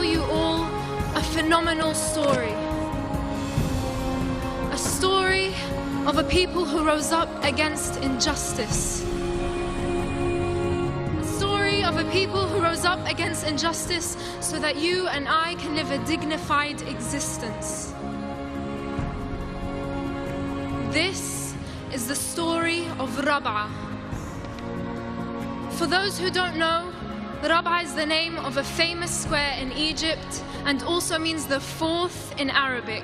tell you all a phenomenal story. A story of a people who rose up against injustice. A story of a people who rose up against injustice so that you and I can live a dignified existence. This is the story of Rabia. For those who don't know, Rabia is the name of a famous square in Egypt and also means the fourth in Arabic.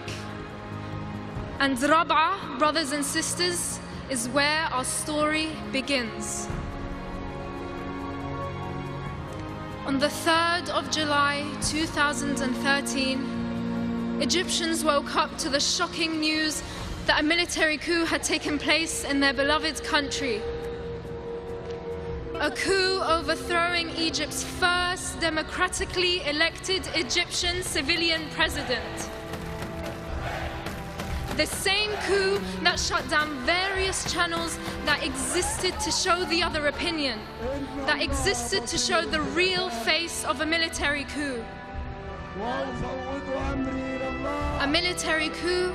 And Rabia, brothers and sisters, is where our story begins. On the 3rd of July 2013, Egyptians woke up to the shocking news that a military coup had taken place in their beloved country. A coup overthrowing Egypt's first democratically elected Egyptian civilian president. The same coup that shut down various channels that existed to show the other opinion, that existed to show the real face of a military coup. A military coup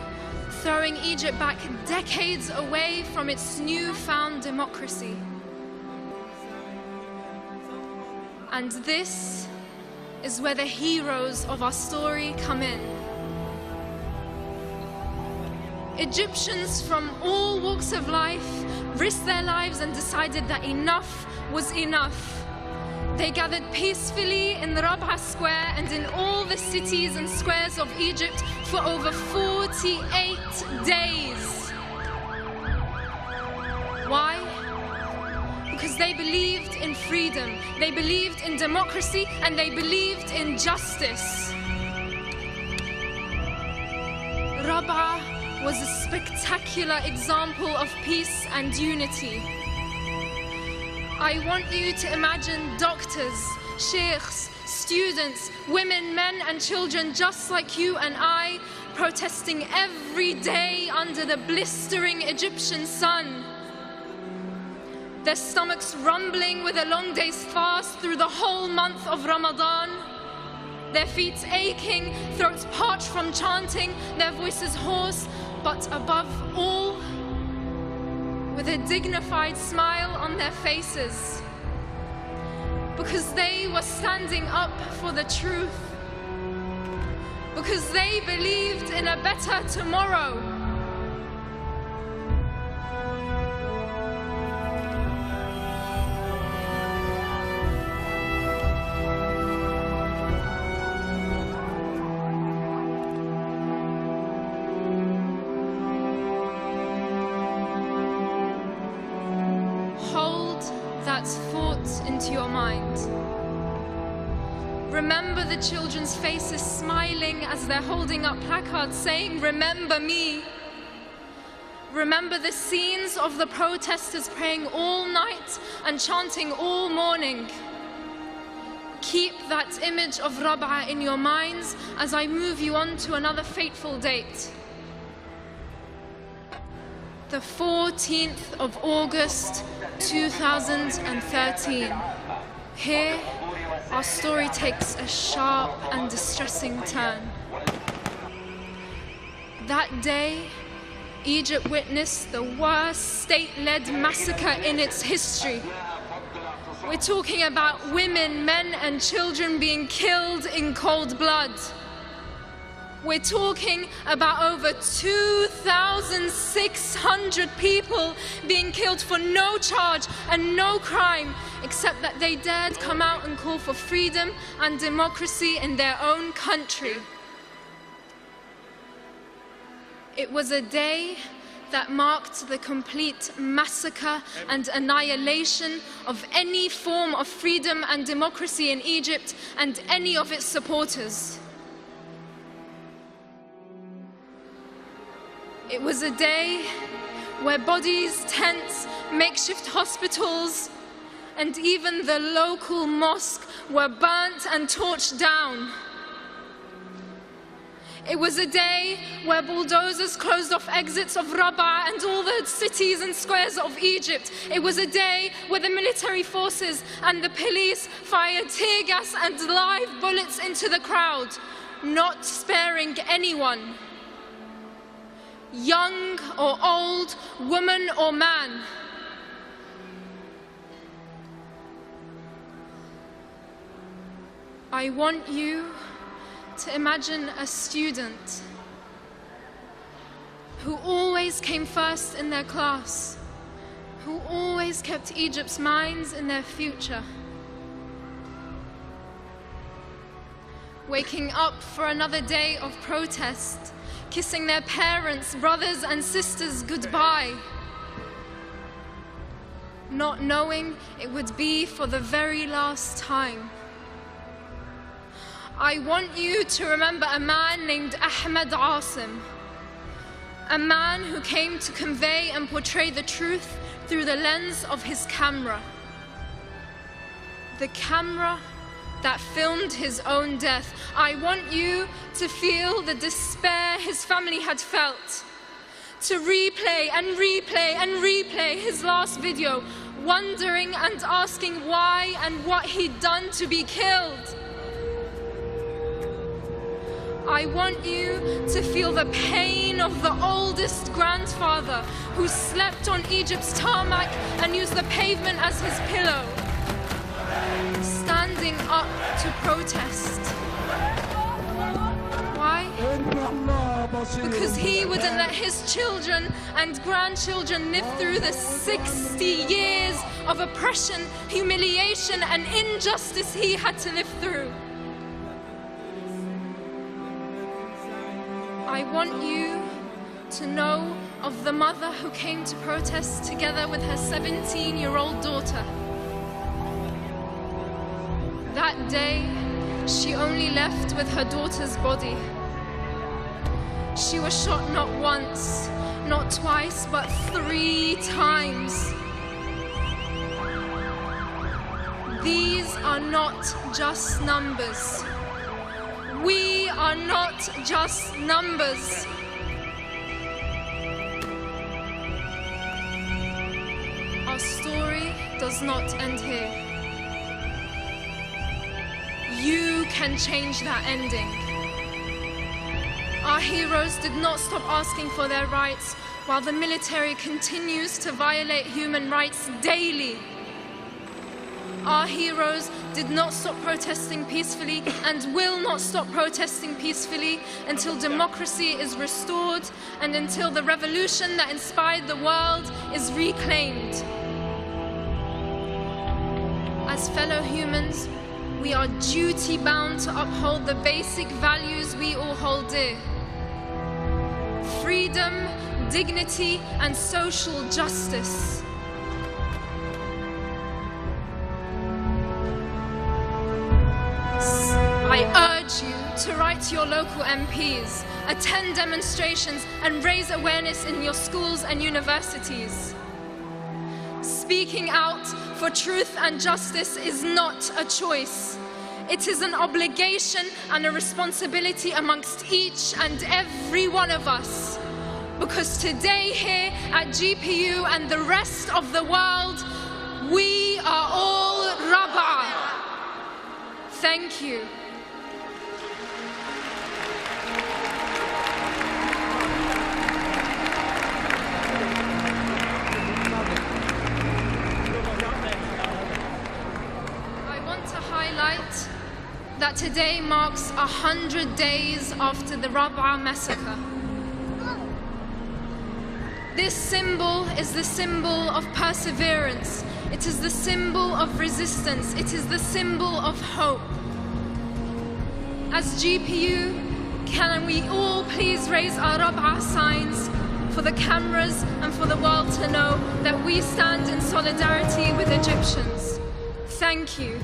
throwing Egypt back decades away from its newfound democracy. And this is where the heroes of our story come in. Egyptians from all walks of life risked their lives and decided that enough was enough. They gathered peacefully in the Rabia Square and in all the cities and squares of Egypt for over 48 days. Why? Because they believed in freedom, they believed in democracy, and they believed in justice. Rabia was a spectacular example of peace and unity. I want you to imagine doctors, sheikhs, students, women, men and children just like you and I protesting every day under the blistering Egyptian sun. Their stomachs rumbling with a long day's fast through the whole month of Ramadan. Their feet aching, throats parched from chanting, their voices hoarse, but above all, with a dignified smile on their faces. Because they were standing up for the truth. Because they believed in a better tomorrow. That thought into your mind. Remember the children's faces smiling as they're holding up placards saying, "Remember me." Remember the scenes of the protesters praying all night and chanting all morning. Keep that image of Rabia in your minds as I move you on to another fateful date. The 14th of August 2013. Here, our story takes a sharp and distressing turn. That day, Egypt witnessed the worst state-led massacre in its history. We're talking about women, men and children being killed in cold blood. We're talking about over 2,600 people being killed for no charge and no crime, except that they dared come out and call for freedom and democracy in their own country. It was a day that marked the complete massacre and annihilation of any form of freedom and democracy in Egypt and any of its supporters. It was a day where bodies, tents, makeshift hospitals, and even the local mosque were burnt and torched down. It was a day where bulldozers closed off exits of Rabaa and all the cities and squares of Egypt. It was a day where the military forces and the police fired tear gas and live bullets into the crowd, not sparing anyone, young or old, woman or man. I want you to imagine a student who always came first in their class, who always kept Egypt's minds in their future, waking up for another day of protest, kissing their parents, brothers and sisters goodbye, not knowing it would be for the very last time. I want you to remember a man named Ahmed Asim, a man who came to convey and portray the truth through the lens of his camera. The camera that filmed his own death. I want you to feel the despair his family had felt, to replay and replay and replay his last video, wondering and asking why and what he'd done to be killed. I want you to feel the pain of the oldest grandfather who slept on Egypt's tarmac and used the pavement as his pillow, standing up to protest. Why? Because he wouldn't let his children and grandchildren live through the 60 years of oppression, humiliation and injustice he had to live through. I want you to know of the mother who came to protest together with her 17-year-old daughter. That day, she only left with her daughter's body. She was shot not once, not twice, but 3 times. These are not just numbers. We are not just numbers. Our story does not end here. You can change that ending. Our heroes did not stop asking for their rights while the military continues to violate human rights daily. Our heroes did not stop protesting peacefully and will not stop protesting peacefully until democracy is restored and until the revolution that inspired the world is reclaimed. As fellow humans, we are duty-bound to uphold the basic values we all hold dear: freedom, dignity, and social justice. I urge you to write to your local MPs, attend demonstrations, and raise awareness in your schools and universities. Speaking out for truth and justice is not a choice. It is an obligation and a responsibility amongst each and every one of us. Because today here at GPU and the rest of the world, we are all Rabaa. Thank you. That today marks 100 days after the Rabaa massacre. This symbol is the symbol of perseverance. It is the symbol of resistance. It is the symbol of hope. As GPU, can we all please raise our Rabaa signs for the cameras and for the world to know that we stand in solidarity with Egyptians. Thank you.